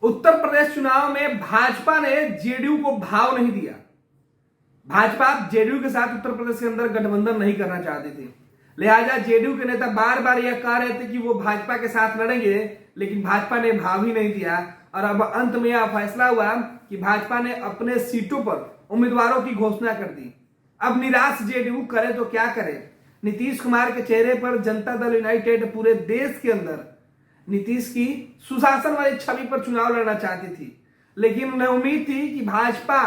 उत्तर प्रदेश चुनाव में भाजपा ने जेडीयू को भाव नहीं दिया। भाजपा जेडीयू के साथ उत्तर प्रदेश के अंदर गठबंधन नहीं करना चाहती थी, लिहाजा जेडीयू के नेता बार बार यह कह रहे थे कि वो भाजपा के साथ लड़ेंगे, लेकिन भाजपा ने भाव ही नहीं दिया। और अब अंत में यह फैसला हुआ कि भाजपा ने अपने सीटों पर उम्मीदवारों की घोषणा कर दी। अब निराश जेडीयू करे तो क्या करे। नीतीश कुमार के चेहरे पर जनता दल यूनाइटेड पूरे देश के अंदर नीतीश की सुशासन वाली छवि पर चुनाव लड़ना चाहती थी, लेकिन उन्हें उम्मीद थी कि भाजपा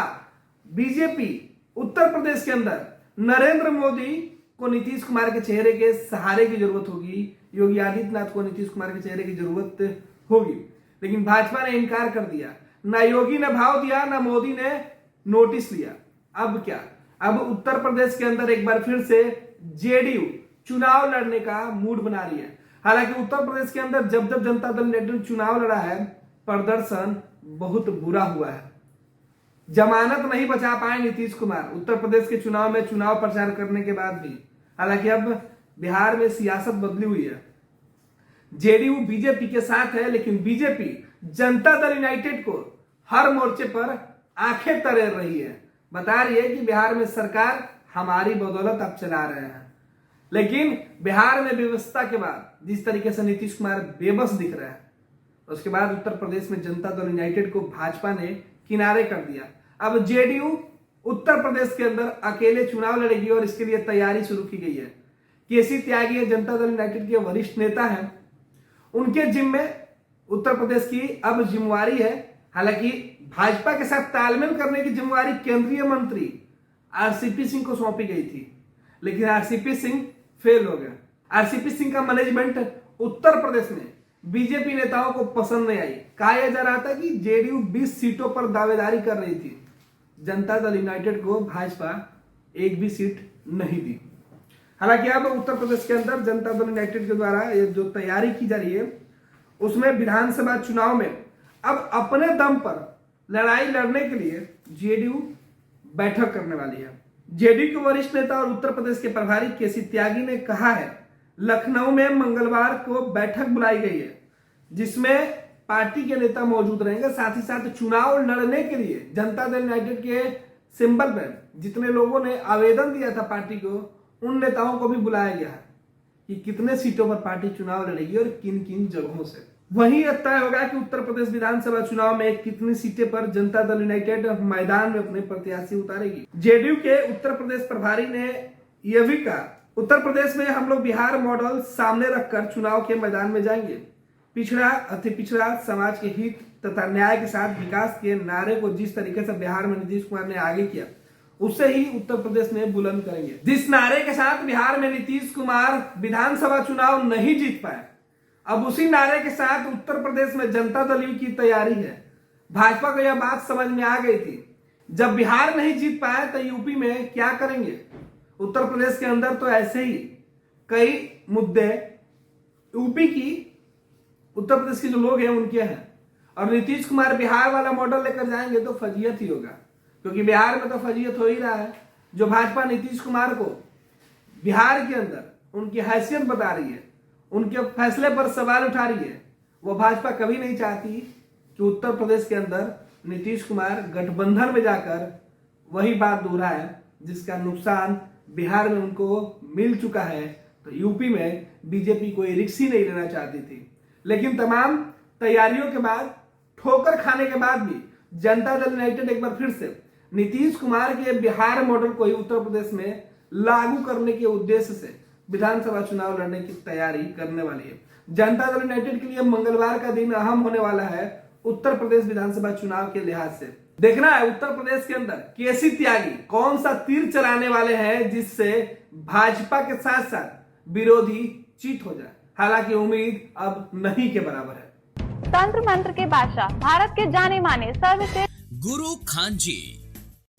बीजेपी उत्तर प्रदेश के अंदर नरेंद्र मोदी को नीतीश कुमार के चेहरे के सहारे की जरूरत होगी, योगी आदित्यनाथ को नीतीश कुमार के चेहरे की जरूरत होगी, लेकिन भाजपा ने इनकार कर दिया। ना योगी ने भाव दिया, ना मोदी ने नोटिस लिया। अब क्या, अब उत्तर प्रदेश के अंदर एक बार फिर से जेडीयू चुनाव लड़ने का मूड बना रही है। हालांकि उत्तर प्रदेश के अंदर जब जब जनता दल यूनाइटेड चुनाव लड़ा है, प्रदर्शन बहुत बुरा हुआ है। जमानत नहीं बचा पाए नीतीश कुमार उत्तर प्रदेश के चुनाव में चुनाव प्रचार करने के बाद भी। हालांकि अब बिहार में सियासत बदली हुई है, जेडीयू बीजेपी के साथ है, लेकिन बीजेपी जनता दल यूनाइटेड को हर मोर्चे पर आंखें तरेर रही है। बता रही है कि बिहार में सरकार हमारी बदौलत आप चला रहे हैं, लेकिन बिहार में व्यवस्था के बाद जिस तरीके से नीतीश कुमार बेबस दिख रहा है, उसके बाद उत्तर प्रदेश में जनता दल यूनाइटेड को भाजपा ने किनारे कर दिया। अब जेडीयू उत्तर प्रदेश के अंदर अकेले चुनाव लड़ेगी और इसके लिए तैयारी शुरू की गई है। केसी त्यागी जनता दल यूनाइटेड के वरिष्ठ नेता हैं, उनके जिम्मे उत्तर प्रदेश की अब जिम्मेवारी है। हालांकि भाजपा के साथ तालमेल करने की जिम्मेवारी केंद्रीय मंत्री आरसीपी सिंह को सौंपी गई थी, लेकिन आरसीपी सिंह फेल हो गए। आरसीपी सिंह का मैनेजमेंट उत्तर प्रदेश में बीजेपी नेताओं को पसंद नहीं आई। कहा जा रहा था कि जेडीयू 20 सीटों पर दावेदारी कर रही थी, जनता दल यूनाइटेड को भाजपा एक भी सीट नहीं दी। हालांकि अब उत्तर प्रदेश के अंदर जनता दल यूनाइटेड के द्वारा ये जो तैयारी की जा रही है, उसमें विधानसभा चुनाव में अब अपने दम पर लड़ाई लड़ने के लिए जेडीयू बैठक करने वाली है। जेडीयू के वरिष्ठ नेता और उत्तर प्रदेश के प्रभारी केसी त्यागी ने कहा है, लखनऊ में मंगलवार को बैठक बुलाई गई है, जिसमें पार्टी के नेता मौजूद रहेंगे। साथ ही साथ चुनाव लड़ने के लिए जनता दल यूनाइटेड के सिंबल पर जितने लोगों ने आवेदन दिया था पार्टी को, उन नेताओं को भी बुलाया गया है कि कितने सीटों पर पार्टी चुनाव लड़ेगी और किन किन जगहों से। वहीं यह तय होगा कि उत्तर प्रदेश विधानसभा चुनाव में कितनी सीटें पर जनता दल यूनाइटेड मैदान में अपने प्रत्याशी उतारेगी। जेडीयू के उत्तर प्रदेश प्रभारी ने यह भी कहा, उत्तर प्रदेश में हम लोग बिहार मॉडल सामने रखकर चुनाव के मैदान में जाएंगे। पिछड़ा अति पिछड़ा समाज के हित तथा न्याय के साथ विकास के नारे को जिस तरीके से बिहार में नीतीश कुमार ने आगे किया, उससे ही उत्तर प्रदेश में बुलंद करेंगे। जिस नारे के साथ बिहार में नीतीश कुमार विधानसभा चुनाव नहीं जीत पाए, अब उसी नारे के साथ उत्तर प्रदेश में जनता दल यू की तैयारी है। भाजपा को यह बात समझ में आ गई थी, जब बिहार नहीं जीत पाए तो यूपी में क्या करेंगे। उत्तर प्रदेश के अंदर तो ऐसे ही कई मुद्दे यूपी की, उत्तर प्रदेश के जो लोग हैं उनके हैं, और नीतीश कुमार बिहार वाला मॉडल लेकर जाएंगे तो फजीयत ही होगा, क्योंकि बिहार में तो फजीयत हो ही रहा है। जो भाजपा नीतीश कुमार को बिहार के अंदर उनकी हैसियत बता रही है, उनके फैसले पर सवाल उठा रही है, वो भाजपा कभी नहीं चाहती कि उत्तर प्रदेश के अंदर नीतीश कुमार गठबंधन में जाकर वही बात दोहराए जिसका नुकसान बिहार में उनको मिल चुका है। तो यूपी में बीजेपी कोई रिस्क ही नहीं लेना चाहती थी, लेकिन तमाम तैयारियों के बाद, ठोकर खाने के बाद भी जनता दल यूनाइटेड एक बार फिर से नीतीश कुमार के बिहार मॉडल को ही उत्तर प्रदेश में लागू करने के उद्देश्य से विधानसभा चुनाव लड़ने की तैयारी करने वाली है। जनता दल यूनाइटेड के लिए मंगलवार का दिन अहम होने वाला है उत्तर प्रदेश विधानसभा चुनाव के लिहाज से। देखना है उत्तर प्रदेश के अंदर केसी त्यागी कौन सा तीर चलाने वाले हैं, जिससे भाजपा के साथ साथ विरोधी चीत हो जाए। हालांकि उम्मीद अब नहीं के बराबर है। तंत्र मंत्र के बादशाह, भारत के जाने माने सर्वश्रेष्ठ गुरु खान जी,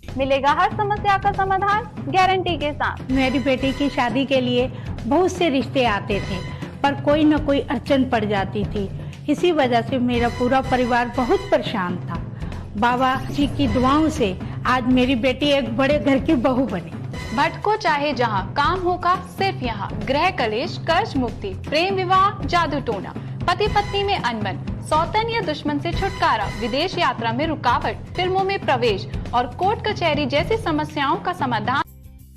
मिलेगा हर समस्या का समाधान गारंटी के साथ। मेरी बेटी की शादी के लिए बहुत से रिश्ते आते थे, पर कोई न कोई अड़चन पड़ जाती थी। इसी वजह से मेरा पूरा परिवार बहुत परेशान था। बाबा जी की दुआओं से आज मेरी बेटी एक बड़े घर की बहू बनी। भटको चाहे जहाँ, काम होगा सिर्फ यहाँ। गृह कलेश, कर्ज मुक्ति, प्रेम विवाह, जादू टोना, पति पत्नी में अनबन, सौतन या दुश्मन से छुटकारा, विदेश यात्रा में रुकावट, फिल्मों में प्रवेश और कोर्ट कचहरी जैसी समस्याओं का समाधान।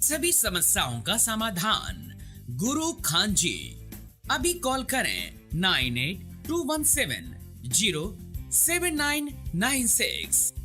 सभी समस्याओं का समाधान गुरु खान जी। अभी कॉल करें 9821707996।